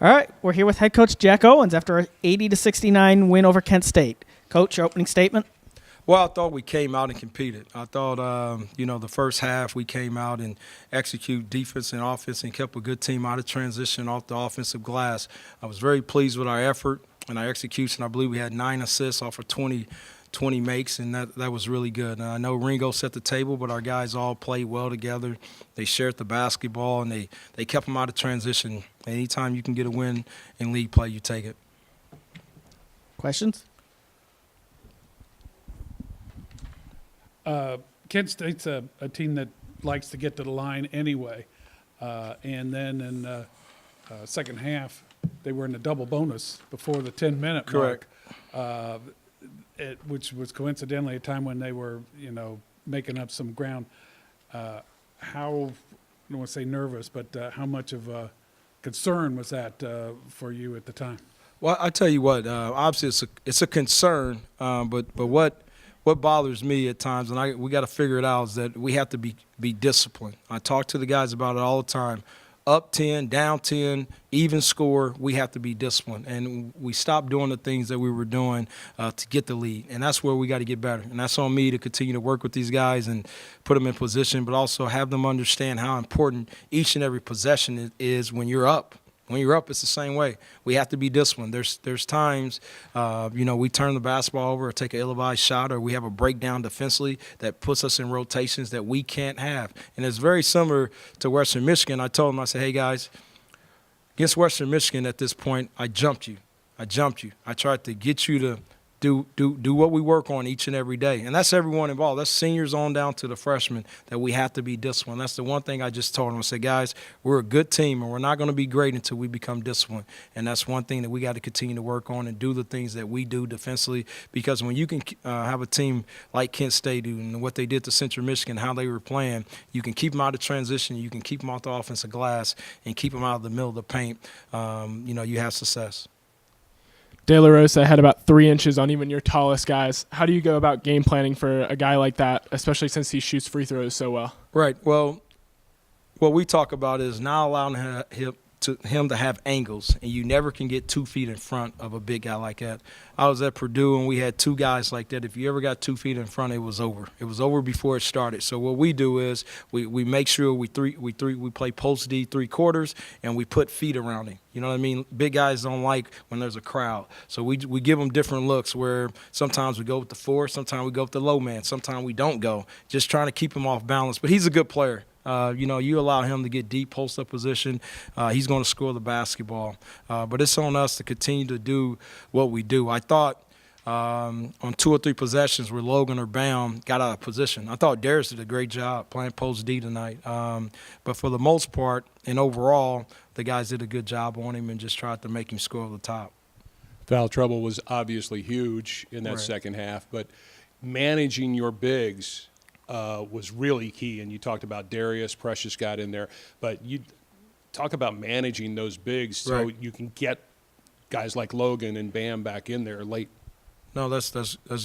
All right, we're here with head coach Jack Owens after an 80-69 win over Kent State. Coach, your opening statement? Well, I thought we came out and competed. I thought, the first half we came out and execute defense and offense and kept a good team out of transition off the offensive glass. I was very pleased with our effort and our execution. I believe we had 9 assists off of 20 makes, and that was really good. And I know Ringo set the table, but our guys all played well together. They shared the basketball, and they kept them out of transition. Anytime you can get a win in league play, you take it. Questions? Kent State's a team that likes to get to the line anyway. And then in the second half, they were in the double bonus before the 10-minute Correct. mark, which was coincidentally a time when they were, making up some ground. How, I don't want to say nervous, but how much of a concern was that for you at the time? Well, I tell you what, obviously it's a concern, but what bothers me at times, and we got to figure it out, is that we have to be disciplined. I talk to the guys about it all the time. Up 10, down 10, even score, we have to be disciplined. And we stopped doing the things that we were doing to get the lead. And that's where we got to get better. And that's on me to continue to work with these guys and put them in position, but also have them understand how important each and every possession is when you're up. When you're up, it's the same way. We have to be disciplined. There's times, we turn the basketball over or take an ill-advised shot, or we have a breakdown defensively that puts us in rotations that we can't have. And it's very similar to Western Michigan. I told them, I said, hey, guys, against Western Michigan at this point, I jumped you. I tried to get you to do what we work on each and every day. And that's everyone involved. That's seniors on down to the freshmen, that we have to be disciplined. That's the one thing I just told them. I said, guys, we're a good team, and we're not going to be great until we become disciplined. And that's one thing that we got to continue to work on and do the things that we do defensively, because when you can have a team like Kent State and what they did to Central Michigan, how they were playing, you can keep them out of transition, you can keep them off the offensive glass, and keep them out of the middle of the paint. You have success. De La Rosa had about 3 inches on even your tallest guys. How do you go about game planning for a guy like that, especially since he shoots free throws so well? Right. Well, what we talk about is not allowing him to have angles, and you never can get 2 feet in front of a big guy like that. I was at Purdue, and we had 2 guys like that. If you ever got 2 feet in front, it was over. It was over before it started. So what we do is we make sure we play post D 3/4, and we put feet around him. You know what I mean? Big guys don't like when there's a crowd. So we give them different looks, where sometimes we go with the 4, sometimes we go with the low man, sometimes we don't go, just trying to keep him off balance. But he's a good player. You allow him to get deep post-up position, he's going to score the basketball. But it's on us to continue to do what we do. I thought on 2 or 3 possessions where Logan or Bam got out of position, I thought Darius did a great job playing post-D tonight. But for the most part and overall, the guys did a good job on him and just tried to make him score at the top. Foul trouble was obviously huge in that Right. second half, but managing your bigs was really key. And you talked about Darius, Precious got in there, but you talk about managing those bigs so Right. you can get guys like Logan and Bam back in there late. No, that's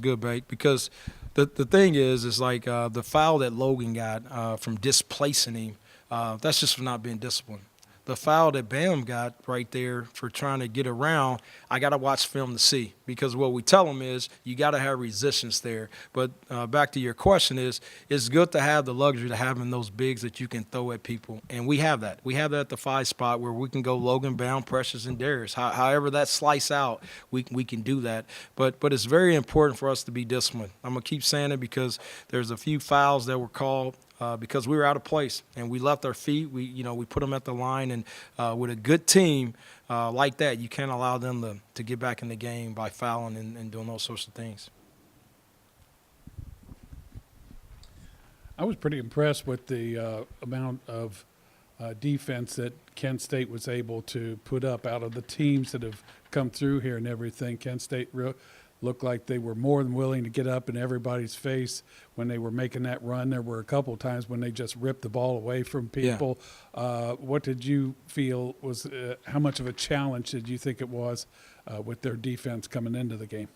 good, Bate, because the thing is like the foul that Logan got from displacing him, that's just for not being disciplined. The foul that Bam got right there for trying to get around, I got to watch film to see, because what we tell them is you got to have resistance there. But back to your question is, it's good to have the luxury to having those bigs that you can throw at people, and we have that. We have that at the 5 spot where we can go Logan, Bam, Precious, and Darius. However that slice out, we can do that. But it's very important for us to be disciplined. I'm going to keep saying it because there's a few fouls that were called because we were out of place and we left our feet. We put them at the line, and with a good team like that, you can't allow them to get back in the game by fouling and doing those sorts of things. I was pretty impressed with the amount of defense that Kent State was able to put up out of the teams that have come through here and everything. Kent State looked like they were more than willing to get up in everybody's face when they were making that run. There were a couple of times when they just ripped the ball away from people. Yeah. What did you feel was how much of a challenge did you think it was with their defense coming into the game?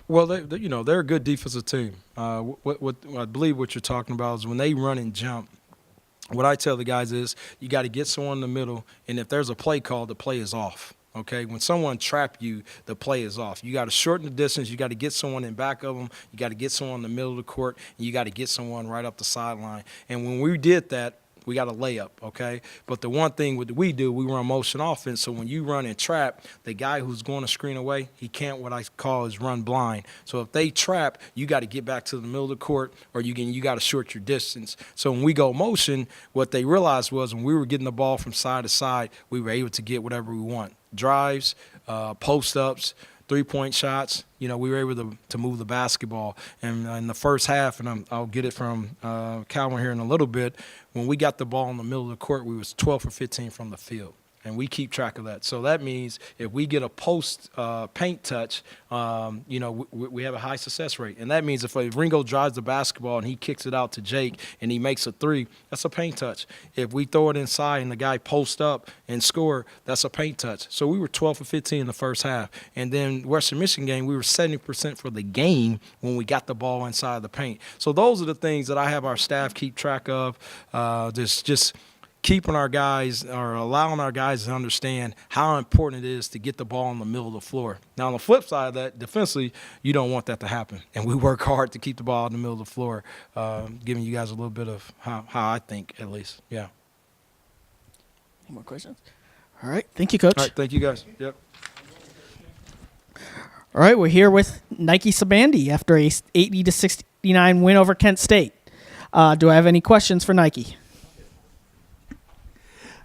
Well, they're a good defensive team. What I believe what you're talking about is when they run and jump, what I tell the guys is you got to get someone in the middle, and if there's a play call, the play is off. Okay, when someone trap you, the play is off. You got to shorten the distance. You got to get someone in back of them. You got to get someone in the middle of the court, and you got to get someone right up the sideline. And when we did that, we got a layup, okay? But the one thing we do, we run motion offense. So when you run and trap, the guy who's going to screen away, he can't what I call is run blind. So if they trap, you got to get back to the middle of the court, or you got to short your distance. So when we go motion, what they realized was when we were getting the ball from side to side, we were able to get whatever we want. Drives, post-ups, three-point shots. We were able to move the basketball. And in the first half, and I'll get it from Calvin here in a little bit, when we got the ball in the middle of the court, we was 12 for 15 from the field. And we keep track of that. So that means if we get a post paint touch, we have a high success rate. And that means if Ringo drives the basketball and he kicks it out to Jake and he makes a three, that's a paint touch. If we throw it inside and the guy posts up and score, that's a paint touch. So we were 12 for 15 in the first half. And then Western Michigan game, we were 70% for the game when we got the ball inside the paint. So those are the things that I have our staff keep track of. Just keeping our guys or allowing our guys to understand how important it is to get the ball in the middle of the floor. Now, on the flip side of that, defensively, you don't want that to happen. And we work hard to keep the ball in the middle of the floor, giving you guys a little bit of how I think, at least. Yeah. Any more questions? All right. Thank you, Coach. All right. Thank you, guys. Yep. All right. We're here with Nike Sabandi after a 80-69 win over Kent State. Do I have any questions for Nike?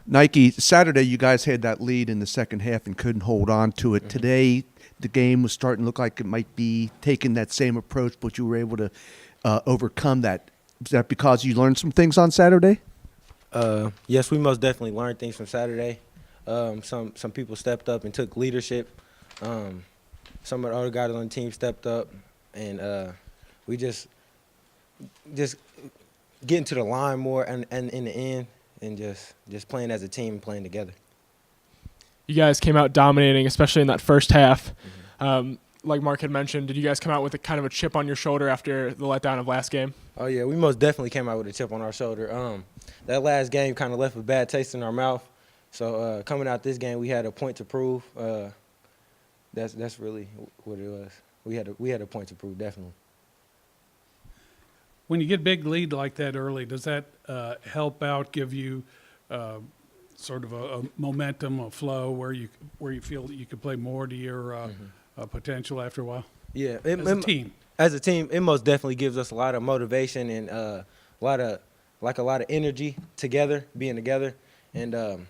Nike, Saturday you guys had that lead in the second half and couldn't hold on to it. Today the game was starting to look like it might be taking that same approach, but you were able to overcome that. Is that because you learned some things on Saturday? Yes, we most definitely learned things from Saturday. Some people stepped up and took leadership. Some of the other guys on the team stepped up, and we just getting to the line more and in the end. And just playing as a team and playing together. You guys came out dominating, especially in that first half. Like Mark had mentioned, did you guys come out with a kind of a chip on your shoulder after the letdown of last game? Oh, yeah, we most definitely came out with a chip on our shoulder. That last game kind of left a bad taste in our mouth. So coming out this game, we had a point to prove. That's really what it was. We had a point to prove, definitely. When you get a big lead like that early, does that help out, give you sort of a momentum, a flow where you feel that you could play more to your potential after a while? Yeah, As a team. As a team, it most definitely gives us a lot of motivation and a lot of energy together, being together, and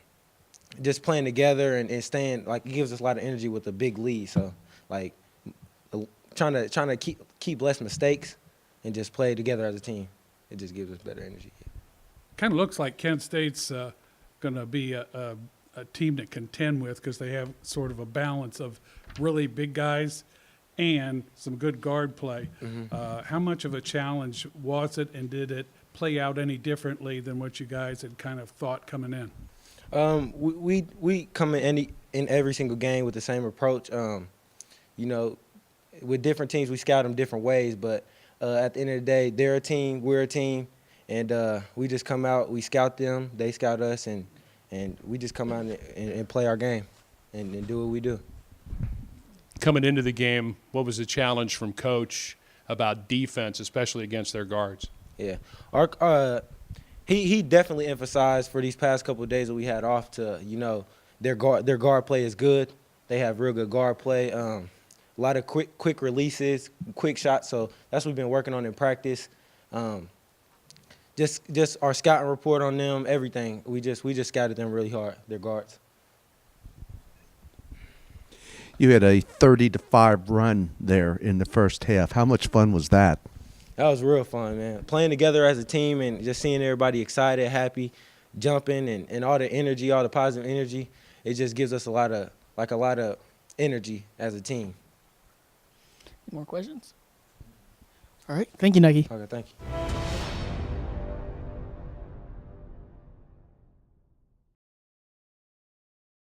just playing together and staying. Like, it gives us a lot of energy with a big lead. So, like, trying to keep less mistakes and just play together as a team. It just gives us better energy. Kind of looks like Kent State's going to be a team to contend with because they have sort of a balance of really big guys and some good guard play. How much of a challenge was it, and did it play out any differently than what you guys had kind of thought coming in? We come in every single game with the same approach. With different teams, we scout them different ways, but at the end of the day, they're a team, we're a team, and we just come out, we scout them, they scout us, and we just come out and play our game and do what we do. Coming into the game, what was the challenge from Coach about defense, especially against their guards? Yeah, he definitely emphasized for these past couple of days that we had off to their guard play is good. They have real good guard play. A lot of quick releases, quick shots. So that's what we've been working on in practice. Just our scouting report on them, everything. We just scouted them really hard, their guards. You had a 30-5 run there in the first half. How much fun was that? That was real fun, man. Playing together as a team and just seeing everybody excited, happy, jumping, and all the energy, all the positive energy. It just gives us a lot of energy as a team. More questions? All right. Thank you, Nike. Okay, thank you.